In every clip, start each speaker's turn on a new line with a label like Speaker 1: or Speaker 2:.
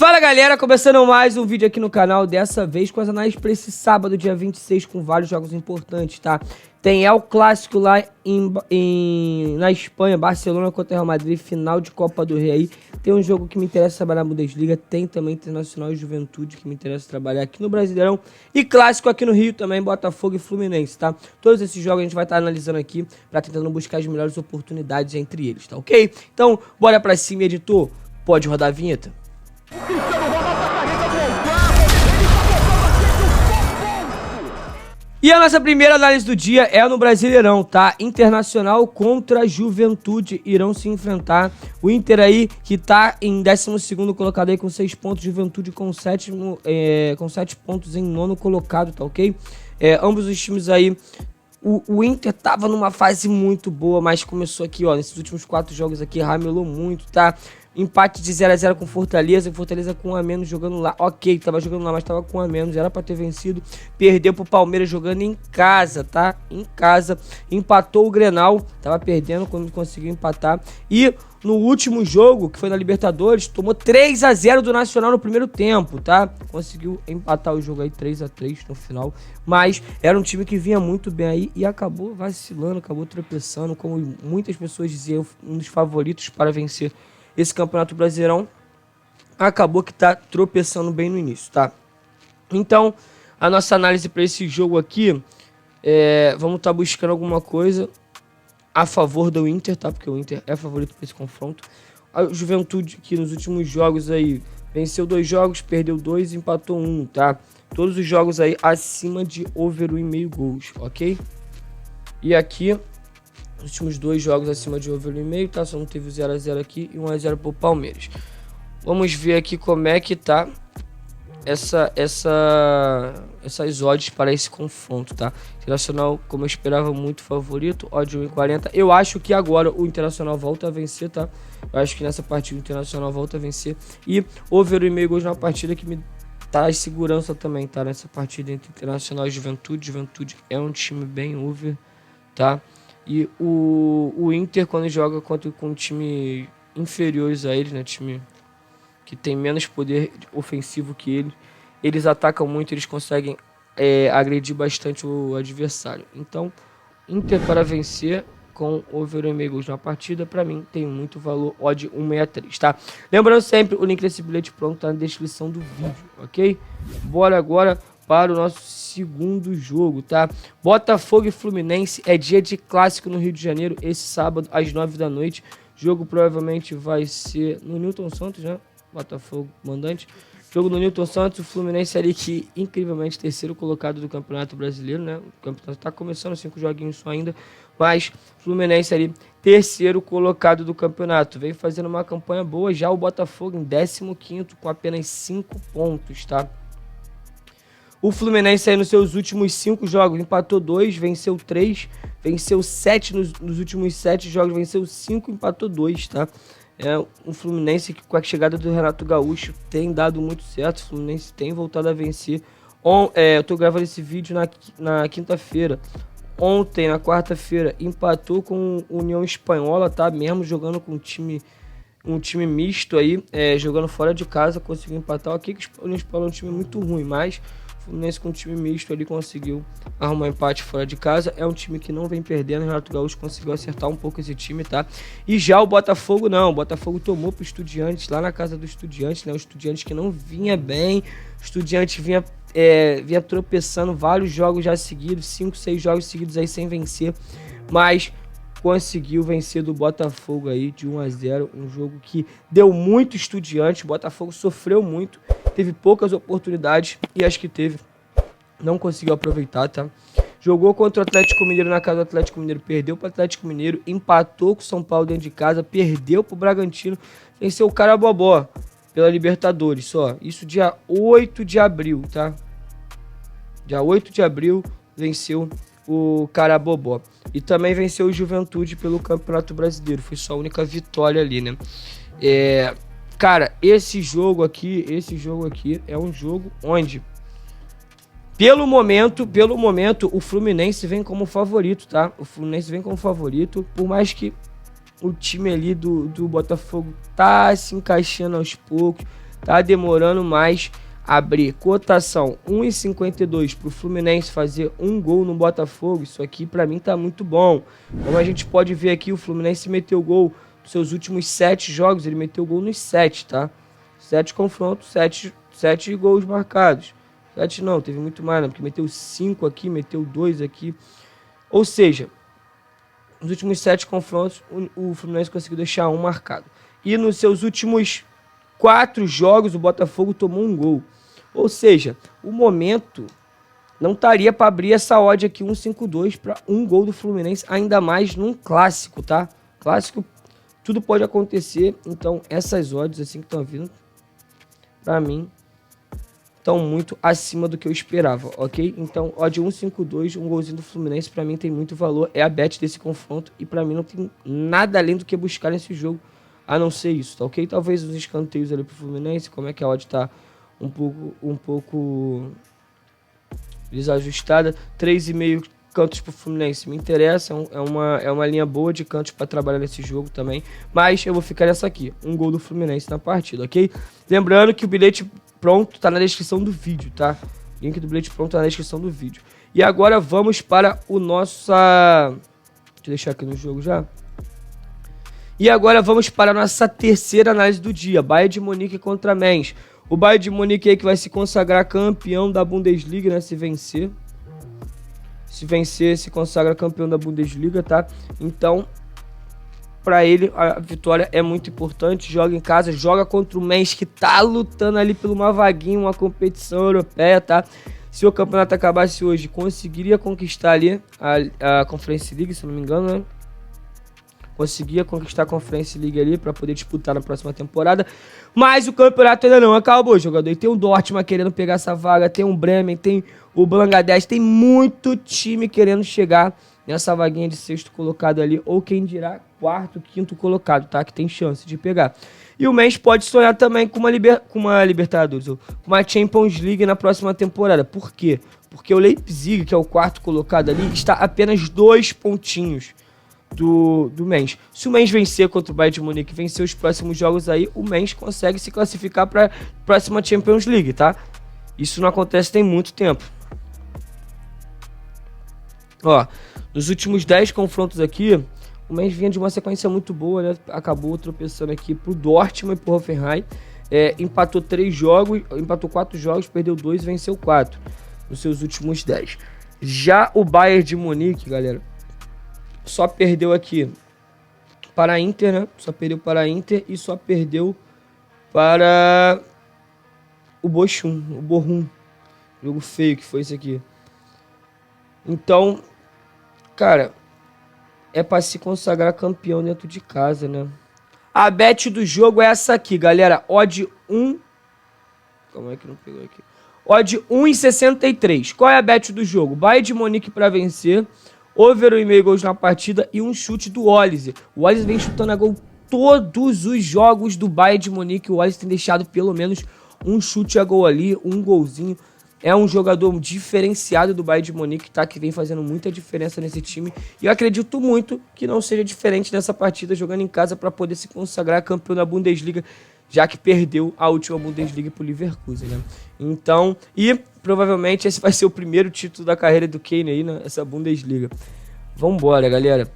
Speaker 1: Fala galera, começando mais um vídeo aqui no canal, dessa vez com as análises para esse sábado, dia 26, com vários jogos importantes, tá? Tem El Clássico lá na Espanha, Barcelona contra Real Madrid, final de Copa do Rei aí. Tem um jogo que me interessa trabalhar na Bundesliga, tem também Internacional e Juventude, que me interessa trabalhar aqui no Brasileirão. E clássico aqui no Rio também, Botafogo e Fluminense, tá? Todos esses jogos a gente vai estar analisando aqui, pra tentando buscar as melhores oportunidades entre eles, tá ok? Então, bora pra cima, editor. Pode rodar a vinheta? E a nossa primeira análise do dia é no Brasileirão, tá? Internacional contra Juventude irão se enfrentar. O Inter aí, que tá em 12º colocado aí com 6 pontos. Juventude com 7 pontos em 9º colocado, tá ok? Ambos os times aí... O Inter tava numa fase muito boa, mas começou aqui, ó, nesses últimos 4 jogos aqui, ramelou muito, tá? Empate de 0 a 0 com Fortaleza, Fortaleza com 1 a menos jogando lá, ok, tava jogando lá, mas tava com 1 a menos, era pra ter vencido, perdeu pro Palmeiras jogando em casa, tá? Em casa, empatou o Grenal, tava perdendo quando conseguiu empatar, e no último jogo, que foi na Libertadores, tomou 3 a 0 do Nacional no primeiro tempo, tá? Conseguiu empatar o jogo aí 3 a 3 no final, mas era um time que vinha muito bem aí e acabou vacilando, acabou tropeçando, como muitas pessoas diziam, um dos favoritos para vencer esse Campeonato Brasileirão. Acabou que tá tropeçando bem no início, tá? Então, a nossa análise para esse jogo aqui, vamos estar buscando alguma coisa a favor do Inter, tá? Porque o Inter é favorito para esse confronto. A Juventude, que nos últimos jogos aí, venceu 2 jogos, perdeu 2 e empatou 1, tá? Todos os jogos aí acima de over 1,5 gols, ok? E aqui, os últimos 2 jogos acima de over 1,5, tá? Só não teve o 0 a 0 aqui e 1 a 0 pro Palmeiras. Vamos ver aqui como é que tá essas odds para esse confronto, tá? Internacional, como eu esperava, muito favorito, odd 1,40. Eu acho que agora o Internacional volta a vencer, tá? Eu acho que nessa partida o Internacional volta a vencer. E over 1,5 gols na partida que me traz segurança também, tá? Nessa partida entre Internacional e Juventude. Juventude é um time bem over, tá? E o Inter, quando joga com time inferiores a ele, né? Time que tem menos poder ofensivo que ele, eles atacam muito, eles conseguem agredir bastante o adversário. Então, Inter para vencer com over 1,5 gols na partida, para mim tem muito valor, odd 1,63, tá? Lembrando sempre, o link desse bilhete pronto tá na descrição do vídeo, ok? Bora agora para o nosso segundo jogo, tá? Botafogo e Fluminense, é dia de clássico no Rio de Janeiro, esse sábado às 9 da noite. Jogo provavelmente vai ser no Newton Santos, né? Botafogo mandante. Jogo no Newton Santos, o Fluminense ali que incrivelmente 3º colocado do Campeonato Brasileiro, né? O campeonato tá começando, 5 joguinhos só ainda, mas Fluminense ali 3º colocado do campeonato. Vem fazendo uma campanha boa, já o Botafogo em 15º com apenas 5 pontos, tá? O Fluminense aí nos seus últimos 5 jogos empatou 2, venceu 3, venceu 7 nos últimos 7 jogos, venceu 5, empatou 2, tá? É um Fluminense que com a chegada do Renato Gaúcho tem dado muito certo, o Fluminense tem voltado a vencer. Eu tô gravando esse vídeo na quinta-feira. Ontem, na quarta-feira, empatou com o União Espanhola, tá? Mesmo jogando com um time misto aí, jogando fora de casa, conseguiu empatar. Aqui que o União Espanhola é um time muito ruim, mas o Fluminense com um time misto ali conseguiu arrumar empate fora de casa. É um time que não vem perdendo, o Renato Gaúcho conseguiu acertar um pouco esse time, tá? E já o Botafogo não, o Botafogo tomou pro Estudiantes, lá na casa do Estudiantes, né? O Estudiantes que não vinha bem, o Estudiantes vinha tropeçando vários jogos já seguidos, 5, 6 jogos seguidos aí sem vencer, mas conseguiu vencer do Botafogo aí de 1 a 0, um jogo que deu muito Estudiante, o Botafogo sofreu muito, teve poucas oportunidades e as que teve não conseguiu aproveitar, tá? Jogou contra o Atlético Mineiro na casa do Atlético Mineiro, perdeu para o Atlético Mineiro, empatou com o São Paulo dentro de casa, perdeu para o Bragantino, venceu o Carabobó pela Libertadores, só. Isso dia 8 de abril, tá? Dia 8 de abril venceu o Carabobó. E também venceu o Juventude pelo Campeonato Brasileiro. Foi sua única vitória ali, né? Cara, esse jogo aqui é um jogo onde, pelo momento, o Fluminense vem como favorito, tá? O Fluminense vem como favorito, por mais que o time ali do Botafogo tá se encaixando aos poucos, Tá demorando mais abrir. Cotação 1,52 pro Fluminense fazer um gol no Botafogo. Isso aqui pra mim tá muito bom. Como a gente pode ver aqui, o Fluminense meteu gol nos seus últimos 7 jogos. Ele meteu gol nos 7, tá? 7 confrontos, 7 gols marcados. 7 não, teve muito mais, né? Porque meteu 5 aqui, meteu 2 aqui. Ou seja, nos últimos 7 confrontos, o Fluminense conseguiu deixar um marcado. E nos seus últimos 4 jogos, o Botafogo tomou um gol. Ou seja, o momento não estaria para abrir essa odd aqui, 1,52 para um gol do Fluminense, ainda mais num clássico, tá? Clássico, tudo pode acontecer. Então, essas odds assim que estão vindo, para mim, estão muito acima do que eu esperava, ok? Então, odd 1,52, um golzinho do Fluminense, para mim tem muito valor. É a bet desse confronto e para mim não tem nada além do que buscar nesse jogo, a não ser isso, tá ok? Talvez os escanteios ali pro Fluminense, como é que a odd tá um pouco desajustada. 3,5 cantos pro Fluminense me interessa, é uma linha boa de cantos para trabalhar nesse jogo também, mas eu vou ficar nessa aqui, um gol do Fluminense na partida, ok? Lembrando que o bilhete pronto tá na descrição do vídeo, tá? Link do bilhete pronto tá na descrição do vídeo. E agora vamos para o nosso... Deixa eu deixar aqui no jogo já. E agora vamos para a nossa terceira análise do dia, Bayern de Munique contra Mainz. O Bayern de Munique aí que vai se consagrar campeão da Bundesliga, né? Se vencer, se consagra campeão da Bundesliga, tá? Então, para ele, a vitória é muito importante. Joga em casa, joga contra o Mainz, que tá lutando ali por uma vaguinha, uma competição europeia, tá? Se o campeonato acabasse hoje, conseguiria conquistar ali a Conference League, se não me engano, né? Conseguia conquistar a Conference League ali para poder disputar na próxima temporada. Mas o campeonato ainda não acabou, jogador. E tem o Dortmund querendo pegar essa vaga, tem o Bremen, tem o Bangladesh, tem muito time querendo chegar nessa vaguinha de 6º colocado ali, ou quem dirá 4º, 5º colocado, tá? Que tem chance de pegar. E o Mainz pode sonhar também com uma Libertadores, ou uma Champions League na próxima temporada. Por quê? Porque o Leipzig, que é o 4º colocado ali, está apenas 2 pontinhos do Mainz. Se o Mainz vencer contra o Bayern de Munique, vencer os próximos jogos aí, o Mainz consegue se classificar para a próxima Champions League, tá? Isso não acontece tem muito tempo. Ó, nos últimos 10 confrontos aqui, o Mainz vinha de uma sequência muito boa, né? Acabou tropeçando aqui pro Dortmund e pro Hoffenheim. Empatou 4 jogos, perdeu 2 e venceu 4 nos seus últimos 10. Já o Bayern de Munique, galera, só perdeu aqui para a Inter, né? Só perdeu para a Inter e só perdeu para o Bochum. Jogo feio que foi esse aqui. Então, cara, é para se consagrar campeão dentro de casa, né? A bet do jogo é essa aqui, galera. Odd 1... Como é que não pegou aqui? Odd 1,63. Qual é a bet do jogo? Bayern de Munique para vencer, over 1,5 gols na partida e um chute do Olise. O Olise vem chutando a gol todos os jogos do Bayern de Munique. O Olise tem deixado pelo menos um chute a gol ali, um golzinho. É um jogador diferenciado do Bayern de Munique, tá? Que vem fazendo muita diferença nesse time. E eu acredito muito que não seja diferente nessa partida, jogando em casa para poder se consagrar campeão da Bundesliga, já que perdeu a última Bundesliga pro Leverkusen, né? Então, e provavelmente esse vai ser o primeiro título da carreira do Kane aí, né? Essa Bundesliga. Vambora, galera.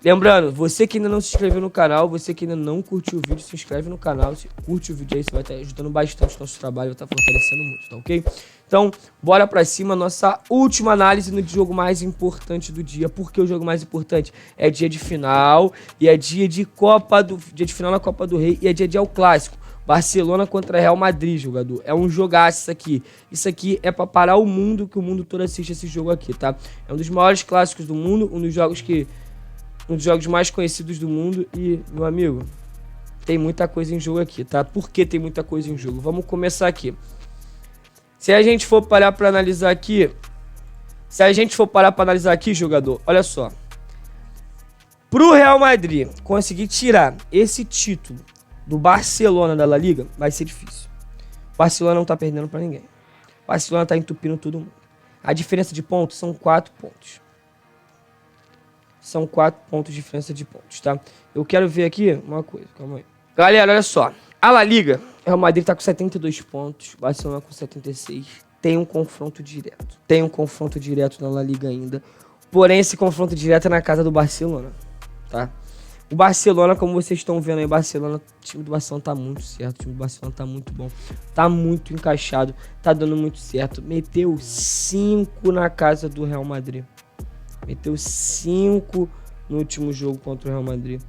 Speaker 1: Lembrando, você que ainda não se inscreveu no canal, você que ainda não curtiu o vídeo, se inscreve no canal, curte o vídeo aí, você vai estar ajudando bastante o nosso trabalho, vai estar fortalecendo muito, tá ok? Então, bora pra cima, nossa última análise no jogo mais importante do dia. Por que o jogo mais importante? É dia de final e é dia de final na Copa do Rei e é dia de El Clássico. Barcelona contra Real Madrid, jogador. É um jogaço isso aqui. Isso aqui é pra parar o mundo, que o mundo todo assiste esse jogo aqui, tá? É um dos maiores clássicos do mundo, um dos jogos mais conhecidos do mundo e, meu amigo, tem muita coisa em jogo aqui, tá? Por que tem muita coisa em jogo? Vamos começar aqui. Se a gente for parar pra analisar aqui, jogador, olha só. Pro Real Madrid conseguir tirar esse título do Barcelona da La Liga, vai ser difícil. O Barcelona não tá perdendo pra ninguém. O Barcelona tá entupindo todo mundo. A diferença de pontos são 4 pontos. São 4 pontos de diferença de pontos, tá? Eu quero ver aqui uma coisa, calma aí. Galera, olha só. A La Liga Real Madrid tá com 72 pontos, Barcelona com 76. Tem um confronto direto. Tem um confronto direto na La Liga ainda. Porém, esse confronto direto é na casa do Barcelona, tá? O Barcelona, como vocês estão vendo aí, o time do Barcelona tá muito certo. O time do Barcelona tá muito bom. Tá muito encaixado. Tá dando muito certo. Meteu 5 na casa do Real Madrid. Meteu 5 no último jogo contra o Real Madrid,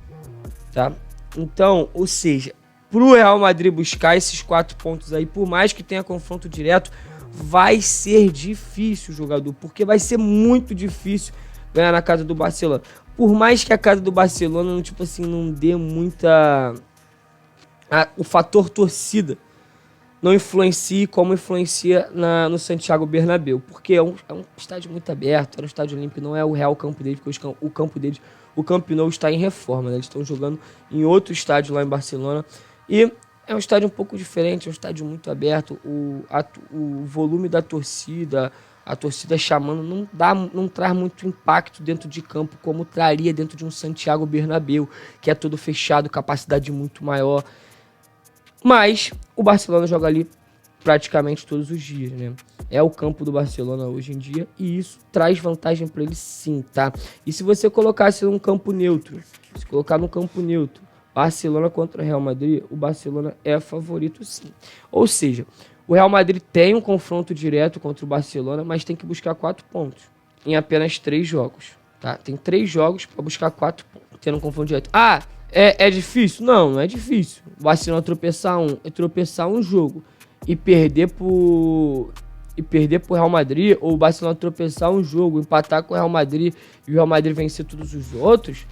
Speaker 1: tá? Então, ou seja, pro Real Madrid buscar esses 4 pontos aí, por mais que tenha confronto direto, vai ser difícil, jogador, porque vai ser muito difícil ganhar na casa do Barcelona. Por mais que a casa do Barcelona, tipo assim, não dê muita... o fator torcida não influencie como influencia no Santiago Bernabéu, porque é um estádio muito aberto, era um estádio olímpico, não é o real campo deles, porque o campo deles, o Camp Nou, está em reforma, né? Eles estão jogando em outro estádio lá em Barcelona, e é um estádio um pouco diferente, é um estádio muito aberto, o volume da torcida, a torcida chamando, não traz muito impacto dentro de campo como traria dentro de um Santiago Bernabéu, que é todo fechado, capacidade muito maior. Mas o Barcelona joga ali praticamente todos os dias, né? É o campo do Barcelona hoje em dia e isso traz vantagem para ele sim, tá? E se você colocasse num campo neutro, se colocar no campo neutro, Barcelona contra Real Madrid, o Barcelona é favorito sim. Ou seja, o Real Madrid tem um confronto direto contra o Barcelona, mas tem que buscar 4 pontos em apenas 3 jogos, tá? Tem 3 jogos para buscar 4 pontos, tendo um confronto direto. É difícil? Não é difícil. O Barcelona tropeçar um jogo e perder pro Real Madrid, ou o Barcelona tropeçar um jogo, empatar com o Real Madrid e o Real Madrid vencer todos os outros,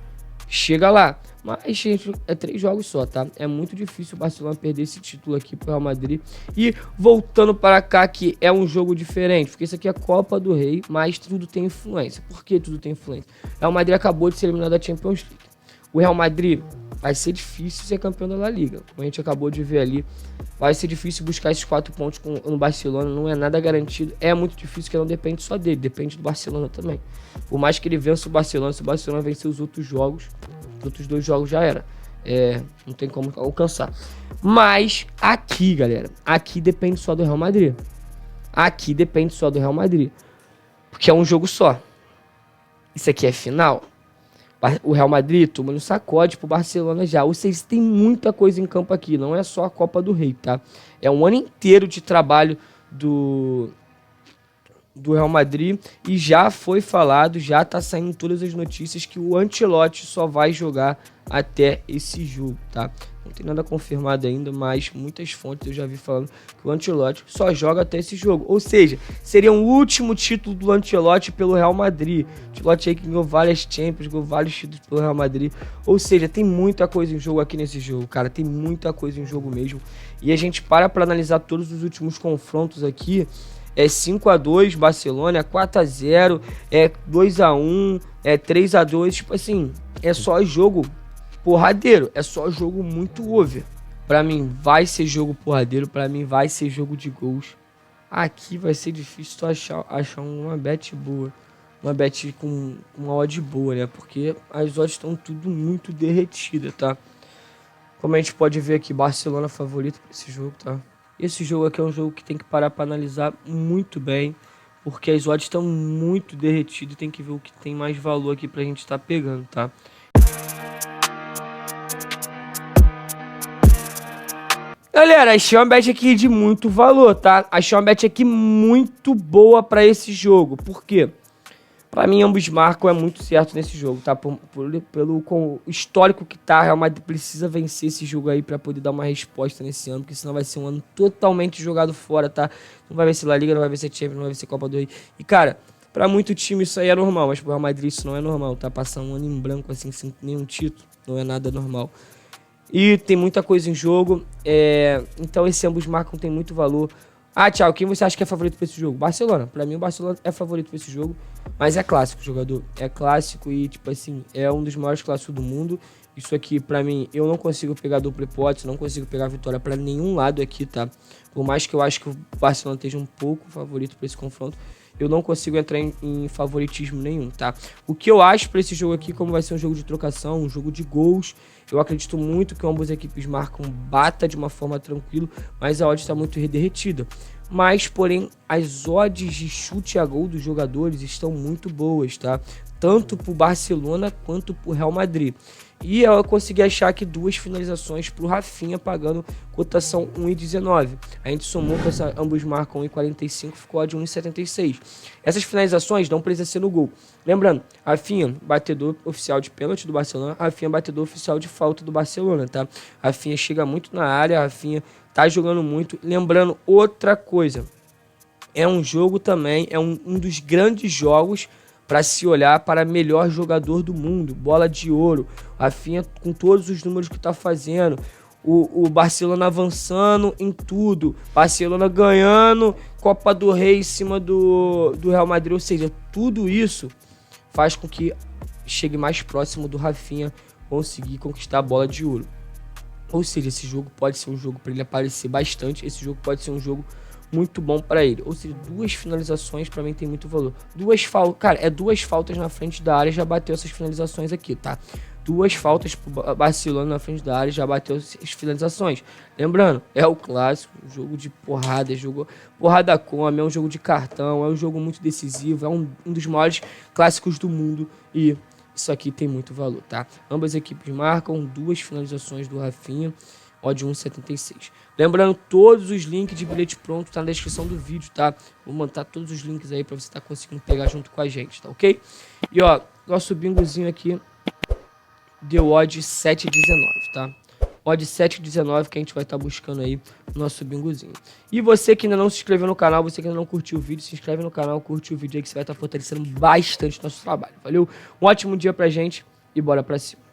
Speaker 1: chega lá. Mas, gente, é 3 jogos só, tá? É muito difícil o Barcelona perder esse título aqui pro Real Madrid. E voltando para cá, que é um jogo diferente, porque isso aqui é Copa do Rei, mas tudo tem influência. Por que tudo tem influência? O Real Madrid acabou de ser eliminado da Champions League. O Real Madrid vai ser difícil ser campeão da La Liga, como a gente acabou de ver ali. Vai ser difícil buscar esses 4 pontos no Barcelona, não é nada garantido. É muito difícil, que não depende só dele, depende do Barcelona também. Por mais que ele vença o Barcelona, se o Barcelona vencer os outros jogos, os outros 2 jogos já era. Não tem como alcançar. Mas aqui, galera, aqui depende só do Real Madrid. Aqui depende só do Real Madrid. Porque é um jogo só. Isso aqui é final. O Real Madrid toma um sacode pro Barcelona já. Ou seja, tem muita coisa em campo aqui. Não é só a Copa do Rei, tá? É um ano inteiro de trabalho do Real Madrid. E já foi falado, já tá saindo todas as notícias que o Ancelotti só vai jogar até esse jogo, tá? Não tem nada confirmado ainda, mas muitas fontes eu já vi falando que o Ancelotti só joga até esse jogo. Ou seja, seria o último título do Ancelotti pelo Real Madrid. O Ancelotti aí que ganhou várias Champions, ganhou vários títulos pelo Real Madrid. Ou seja, tem muita coisa em jogo aqui nesse jogo, cara. Tem muita coisa em jogo mesmo. E a gente para analisar todos os últimos confrontos aqui. É 5-2 Barcelona, é 4-0, é 2-1, é 3-2. Tipo assim, é só jogo porradeiro, é só jogo muito over. Pra mim vai ser jogo porradeiro, pra mim vai ser jogo de gols. Aqui vai ser difícil tu achar uma bet boa, uma bet com uma odd boa, né? Porque as odds estão tudo muito derretidas, tá? Como a gente pode ver aqui, Barcelona favorito pra esse jogo, tá? Esse jogo aqui é um jogo que tem que parar pra analisar muito bem, porque as odds estão muito derretidas e tem que ver o que tem mais valor aqui pra gente estar pegando, tá? Galera, achei uma bet aqui de muito valor, tá? Achei uma bet aqui muito boa pra esse jogo. Por quê? Pra mim, ambos marcam, é muito certo nesse jogo, tá? Pelo histórico que tá, Real Madrid precisa vencer esse jogo aí pra poder dar uma resposta nesse ano, porque senão vai ser um ano totalmente jogado fora, tá? Não vai vencer La Liga, não vai vencer Champions, não vai vencer Copa do Rei. E, cara, pra muito time isso aí é normal, mas pro Real Madrid isso não é normal, tá? Passar um ano em branco, assim, sem nenhum título, não é nada normal. E tem muita coisa em jogo, então esse ambos marcam tem muito valor. Thiago, quem você acha que é favorito pra esse jogo? Barcelona. Pra mim, o Barcelona é favorito pra esse jogo. Mas é clássico, jogador. É clássico e, tipo assim, é um dos maiores clássicos do mundo. Isso aqui, pra mim, eu não consigo pegar dupla hipótese, não consigo pegar vitória pra nenhum lado aqui, tá? Por mais que eu acho que o Barcelona esteja um pouco favorito pra esse confronto, eu não consigo entrar em favoritismo nenhum, tá? O que eu acho pra esse jogo aqui, como vai ser um jogo de trocação, um jogo de gols, eu acredito muito que ambas as equipes marcam bata de uma forma tranquila, mas a odd está muito derretida. Mas, porém, as odds de chute a gol dos jogadores estão muito boas, tá? Tanto pro Barcelona quanto pro Real Madrid. E eu consegui achar aqui 2 finalizações pro Rafinha, pagando cotação 1,19. A gente somou com essa, ambos marcam 1,45, ficou a de 1,76. Essas finalizações não precisa ser no gol. Lembrando, Rafinha, batedor oficial de pênalti do Barcelona, Rafinha, batedor oficial de falta do Barcelona, tá? Rafinha chega muito na área, Rafinha tá jogando muito. Lembrando outra coisa, é um jogo também, é um dos grandes jogos para se olhar para melhor jogador do mundo, bola de ouro, Rafinha com todos os números que tá fazendo, o Barcelona avançando em tudo, Barcelona ganhando Copa do Rei em cima do Real Madrid, ou seja, tudo isso faz com que chegue mais próximo do Rafinha conseguir conquistar a bola de ouro. Ou seja, esse jogo pode ser um jogo para ele aparecer bastante, esse jogo pode ser um jogo muito bom para ele. Ou seja, 2 finalizações para mim tem muito valor. 2 faltas, cara, é 2 faltas na frente da área, já bateu essas finalizações aqui, tá? 2 faltas pro Barcelona na frente da área, já bateu as finalizações. Lembrando, é o clássico, jogo de porrada, jogo porrada come, é um jogo de cartão, é um jogo muito decisivo, é um dos maiores clássicos do mundo e isso aqui tem muito valor, tá? Ambas equipes marcam 2 finalizações do Rafinha, odd 1,76. Lembrando, todos os links de bilhete pronto tá na descrição do vídeo, tá? Vou montar todos os links aí pra você estar conseguindo pegar junto com a gente, tá ok? E ó, nosso bingozinho aqui deu odd 7,19, tá? Odd 7,19 que a gente vai estar buscando aí no nosso bingozinho. E você que ainda não se inscreveu no canal, você que ainda não curtiu o vídeo, se inscreve no canal, curte o vídeo aí que você vai estar fortalecendo bastante o nosso trabalho. Valeu? Um ótimo dia pra gente e bora pra cima.